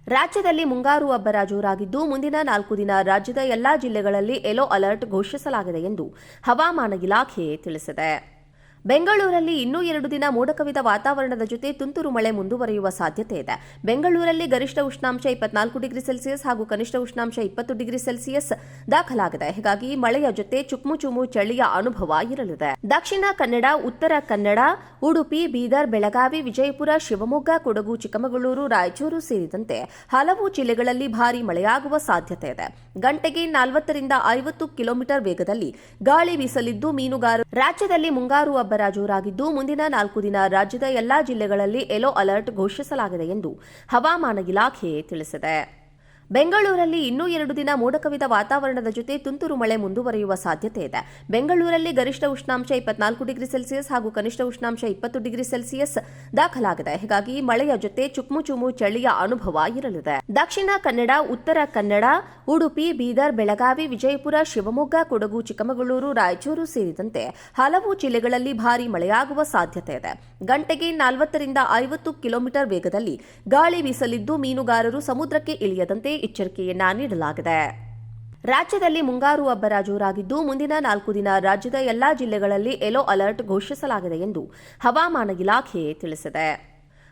ರಾಜ್ಯದಲ್ಲಿ ಮುಂಗಾರು ಅಬ್ಬರ ಜೋರಾಗಿದ್ದು ಮುಂದಿನ 4 ದಿನ ರಾಜ್ಯದ ಎಲ್ಲಾ ಜಿಲ್ಲೆಗಳಲ್ಲಿ ಯೆಲ್ಲೋ ಅಲರ್ಟ್ ಘೋಷಿಸಲಾಗಿದೆ ಎಂದು ಹವಾಮಾನ ಇಲಾಖೆ ತಿಳಿಸಿದೆ. ಬೆಂಗಳೂರಲ್ಲಿ ಇನ್ನೂ 2 ದಿನ ಮೋಡ ಕವಿದ ವಾತಾವರಣದ ಜೊತೆ ತುಂತುರು ಮಳೆ ಮುಂದುವರಿಯುವ ಸಾಧ್ಯತೆ ಇದೆ. ಬೆಂಗಳೂರಲ್ಲಿ ಗರಿಷ್ಠ ಉಷ್ಣಾಂಶ 24 ಡಿಗ್ರಿ ಸೆಲ್ಸಿಯಸ್ ಹಾಗೂ ಕನಿಷ್ಠ ಉಷ್ಣಾಂಶ 20 ಡಿಗ್ರಿ ಸೆಲ್ಸಿಯಸ್ ದಾಖಲಾಗಿದೆ. ಹೀಗಾಗಿ ಮಳೆಯ ಜೊತೆ ಚುಕ್ಮುಚುಮು ಚಳಿಯ ಅನುಭವ ಇರಲಿದೆ. ದಕ್ಷಿಣ ಕನ್ನಡ, ಉತ್ತರ ಕನ್ನಡ, ಉಡುಪಿ, ಬೀದರ್, ಬೆಳಗಾವಿ, ವಿಜಯಪುರ, ಶಿವಮೊಗ್ಗ, ಕೊಡಗು, ಚಿಕ್ಕಮಗಳೂರು, ರಾಯಚೂರು ಸೇರಿದಂತೆ ಹಲವು ಜಿಲ್ಲೆಗಳಲ್ಲಿ ಭಾರೀ ಮಳೆಯಾಗುವ ಸಾಧ್ಯತೆ ಇದೆ. ಗಂಟೆಗೆ 40 ರಿಂದ 50 ಕಿಲೋಮೀಟರ್ ವೇಗದಲ್ಲಿ ಗಾಳಿ ಬೀಸಲಿದ್ದು ಮೀನುಗಾರರು ರಾಜ್ಯದಲ್ಲಿ ಮುಂಗಾರು ಅಬ್ಬರ ಜೋರಾಗಿದ್ದು ಮುಂದಿನ 4 ದಿನ ರಾಜ್ಯದ ಎಲ್ಲಾ ಜಿಲ್ಲೆಗಳಲ್ಲಿ ಯೆಲ್ಲೋ ಅಲರ್ಟ್ ಘೋಷಿಸಲಾಗಿದೆ ಎಂದು ಹವಾಮಾನ ಇಲಾಖೆ ತಿಳಿಸಿದೆ. ಬೆಂಗಳೂರಲ್ಲಿ ಇನ್ನೂ 2 ದಿನ ಮೋಡ ಕವಿದ ವಾತಾವರಣದ ಜೊತೆ ತುಂತುರು ಮಳೆ ಮುಂದುವರಿಯುವ ಸಾಧ್ಯತೆ ಇದೆ. ಬೆಂಗಳೂರಲ್ಲಿ ಗರಿಷ್ಠ ಉಷ್ಣಾಂಶ 24 ಡಿಗ್ರಿ ಸೆಲ್ಸಿಯಸ್ ಹಾಗೂ ಕನಿಷ್ಠ ಉಷ್ಣಾಂಶ 20 ಡಿಗ್ರಿ ಸೆಲ್ಸಿಯಸ್ ದಾಖಲಾಗಿದೆ. ಹೀಗಾಗಿ ಮಳೆಯ ಜೊತೆ ಚುಕ್ಮುಚುಮು ಚಳಿಯ ಅನುಭವ ಇರಲಿದೆ. ದಕ್ಷಿಣ ಕನ್ನಡ, ಉತ್ತರ ಕನ್ನಡ, ಉಡುಪಿ, ಬೀದರ್, ಬೆಳಗಾವಿ, ವಿಜಯಪುರ, ಶಿವಮೊಗ್ಗ, ಕೊಡಗು, ಚಿಕ್ಕಮಗಳೂರು, ರಾಯಚೂರು ಸೇರಿದಂತೆ ಹಲವು ಜಿಲ್ಲೆಗಳಲ್ಲಿ ಭಾರೀ ಮಳೆಯಾಗುವ ಸಾಧ್ಯತೆ ಇದೆ. ಗಂಟೆಗೆ 40 ರಿಂದ 50 ಕಿಲೋಮೀಟರ್ ವೇಗದಲ್ಲಿ ಗಾಳಿ ಬೀಸಲಿದ್ದು ಮೀನುಗಾರರು ಸಮುದ್ರಕ್ಕೆ ಇಳಿಯದಂತೆ ಎಚ್ಚರಿಕೆಯನ್ನ ನೀಡಲಾಗಿದೆ. ರಾಜ್ಯದಲ್ಲಿ ಮುಂಗಾರು ಅಬ್ಬರ ಜೋರಾಗಿದ್ದು ಮುಂದಿನ 4 ದಿನ ರಾಜ್ಯದ ಎಲ್ಲಾ ಜಿಲ್ಲೆಗಳಲ್ಲಿ ಯೆಲ್ಲೋ ಅಲರ್ಟ್ ಘೋಷಿಸಲಾಗಿದೆ ಎಂದು ಹವಾಮಾನ ಇಲಾಖೆ ತಿಳಿಸಿದೆ.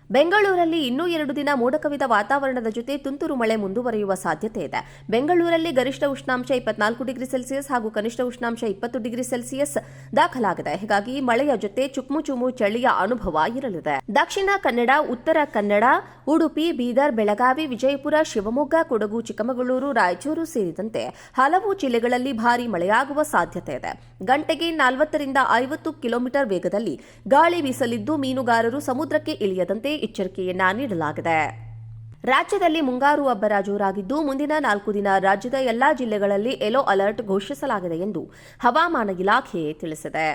ಬೆಂಗಳೂರಲ್ಲಿ ಇನ್ನೂ 2 ದಿನ ಮೋಡ ಕವಿದ ವಾತಾವರಣದ ಜೊತೆ ತುಂತುರು ಮಳೆ ಮುಂದುವರಿಯುವ ಸಾಧ್ಯತೆ ಇದೆ. ಬೆಂಗಳೂರಲ್ಲಿ ಗರಿಷ್ಠ ಉಷ್ಣಾಂಶ 24 ಡಿಗ್ರಿ ಸೆಲ್ಸಿಯಸ್ ಹಾಗೂ ಕನಿಷ್ಠ ಉಷ್ಣಾಂಶ 20 ಡಿಗ್ರಿ ಸೆಲ್ಸಿಯಸ್ ದಾಖಲಾಗಿದೆ. ಹೀಗಾಗಿ ಮಳೆಯ ಜೊತೆ ಚುಕ್ಮುಚುಮು ಚಳಿಯ ಅನುಭವ ಇರಲಿದೆ. ದಕ್ಷಿಣ ಕನ್ನಡ, ಉತ್ತರ ಕನ್ನಡ, ಉಡುಪಿ, ಬೀದರ್, ಬೆಳಗಾವಿ, ವಿಜಯಪುರ, ಶಿವಮೊಗ್ಗ, ಕೊಡಗು, ಚಿಕ್ಕಮಗಳೂರು, ರಾಯಚೂರು ಸೇರಿದಂತೆ ಹಲವು ಜಿಲ್ಲೆಗಳಲ್ಲಿ ಭಾರೀ ಮಳೆಯಾಗುವ ಸಾಧ್ಯತೆ ಇದೆ. ಗಂಟೆಗೆ 40 ರಿಂದ 50 ಕಿಲೋಮೀಟರ್ ವೇಗದಲ್ಲಿ ಗಾಳಿ ಬೀಸಲಿದ್ದು ಮೀನುಗಾರರು ಸಮುದ್ರಕ್ಕೆ ಇಳಿಯದಂತೆ ಎಚ್ಚರಿಕೆಯನ್ನ ನೀಡಲಾಗಿದೆ. ರಾಜ್ಯದಲ್ಲಿ ಮುಂಗಾರು ಅಬ್ಬರ ಜೋರಾಗಿದ್ದು ಮುಂದಿನ 4 ದಿನ ರಾಜ್ಯದ ಎಲ್ಲಾ ಜಿಲ್ಲೆಗಳಲ್ಲಿ ಯೆಲ್ಲೋ ಅಲರ್ಟ್ ಘೋಷಿಸಲಾಗಿದೆ ಎಂದು ಹವಾಮಾನ ಇಲಾಖೆ ತಿಳಿಸಿದೆ.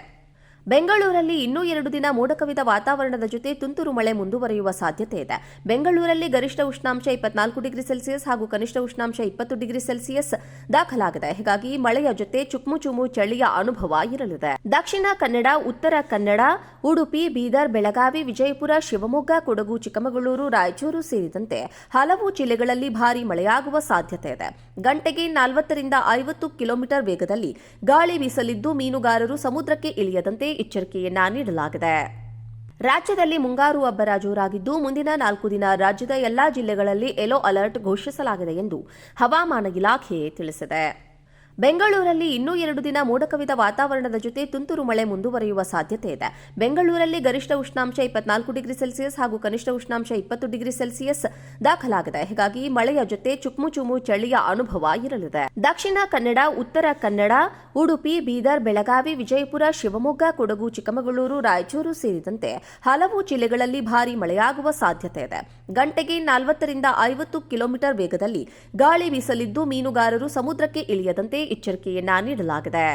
ಬೆಂಗಳೂರಲ್ಲಿ ಇನ್ನೂ 2 ದಿನ ಮೋಡ ಕವಿದ ವಾತಾವರಣದ ಜೊತೆ ತುಂತುರು ಮಳೆ ಮುಂದುವರಿಯುವ ಸಾಧ್ಯತೆ ಇದೆ. ಬೆಂಗಳೂರಲ್ಲಿ ಗರಿಷ್ಠ ಉಷ್ಣಾಂಶ 24 ಡಿಗ್ರಿ ಸೆಲ್ಸಿಯಸ್ ಹಾಗೂ ಕನಿಷ್ಠ ಉಷ್ಣಾಂಶ 20 ಡಿಗ್ರಿ ಸೆಲ್ಸಿಯಸ್ ದಾಖಲಾಗಿದೆ. ಹೀಗಾಗಿ ಮಳೆಯ ಜೊತೆ ಚುಕ್ಮುಚುಮು ಚಳಿಯ ಅನುಭವ ಇರಲಿದೆ. ದಕ್ಷಿಣ ಕನ್ನಡ, ಉತ್ತರ ಕನ್ನಡ, ಉಡುಪಿ, ಬೀದರ್, ಬೆಳಗಾವಿ, ವಿಜಯಪುರ, ಶಿವಮೊಗ್ಗ, ಕೊಡಗು, ಚಿಕ್ಕಮಗಳೂರು, ರಾಯಚೂರು ಸೇರಿದಂತೆ ಹಲವು ಜಿಲ್ಲೆಗಳಲ್ಲಿ ಭಾರೀ ಮಳೆಯಾಗುವ ಸಾಧ್ಯತೆ ಇದೆ. ಗಂಟೆಗೆ 40 ರಿಂದ 50 ಕಿಲೋಮೀಟರ್ ವೇಗದಲ್ಲಿ ಗಾಳಿ ಬೀಸಲಿದ್ದು ಮೀನುಗಾರರು ಸಮುದ್ರಕ್ಕೆ ಇಳಿಯದಂತೆ ಎಚ್ಚರಿಕೆಯನ್ನ ನೀಡಲಾಗಿದೆ. ರಾಜ್ಯದಲ್ಲಿ ಮುಂಗಾರು ಅಬ್ಬರ ಜೋರಾಗಿದ್ದು ಮುಂದಿನ 4 ದಿನ ರಾಜ್ಯದ ಎಲ್ಲಾ ಜಿಲ್ಲೆಗಳಲ್ಲಿ ಯೆಲ್ಲೋ ಅಲರ್ಟ್ ಘೋಷಿಸಲಾಗಿದೆ ಎಂದು ಹವಾಮಾನ ಇಲಾಖೆ ತಿಳಿಸಿದೆ. ಬೆಂಗಳೂರಲ್ಲಿ ಇನ್ನೂ 2 ದಿನ ಮೋಡ ಕವಿದ ವಾತಾವರಣದ ಜೊತೆ ತುಂತುರು ಮಳೆ ಮುಂದುವರಿಯುವ ಸಾಧ್ಯತೆ ಇದೆ. ಬೆಂಗಳೂರಲ್ಲಿ ಗರಿಷ್ಠ ಉಷ್ಣಾಂಶ 24 ಡಿಗ್ರಿ ಸೆಲ್ಸಿಯಸ್ ಹಾಗೂ ಕನಿಷ್ಠ ಉಷ್ಣಾಂಶ 20 ಡಿಗ್ರಿ ಸೆಲ್ಸಿಯಸ್ ದಾಖಲಾಗಿದೆ. ಹೀಗಾಗಿ ಮಳೆಯ ಜೊತೆ ಚುಕ್ಮುಚುಮು ಚಳಿಯ ಅನುಭವ ಇರಲಿದೆ. ದಕ್ಷಿಣ ಕನ್ನಡ, ಉತ್ತರ ಕನ್ನಡ, ಉಡುಪಿ, ಬೀದರ್, ಬೆಳಗಾವಿ, ವಿಜಯಪುರ, ಶಿವಮೊಗ್ಗ, ಕೊಡಗು, ಚಿಕ್ಕಮಗಳೂರು, ರಾಯಚೂರು ಸೇರಿದಂತೆ ಹಲವು ಜಿಲ್ಲೆಗಳಲ್ಲಿ ಭಾರೀ ಮಳೆಯಾಗುವ ಸಾಧ್ಯತೆ ಇದೆ. ಗಂಟೆಗೆ 40 ರಿಂದ 50 ಕಿಲೋಮೀಟರ್ ವೇಗದಲ್ಲಿ ಗಾಳಿ ಬೀಸಲಿದ್ದು ಮೀನುಗಾರರು ಸಮುದ್ರಕ್ಕೆ ಇಳಿಯದಂತೆ ಎಚ್ಚರಿಕೆಯನ್ನ ನೀಡಲಾಗಿದೆ.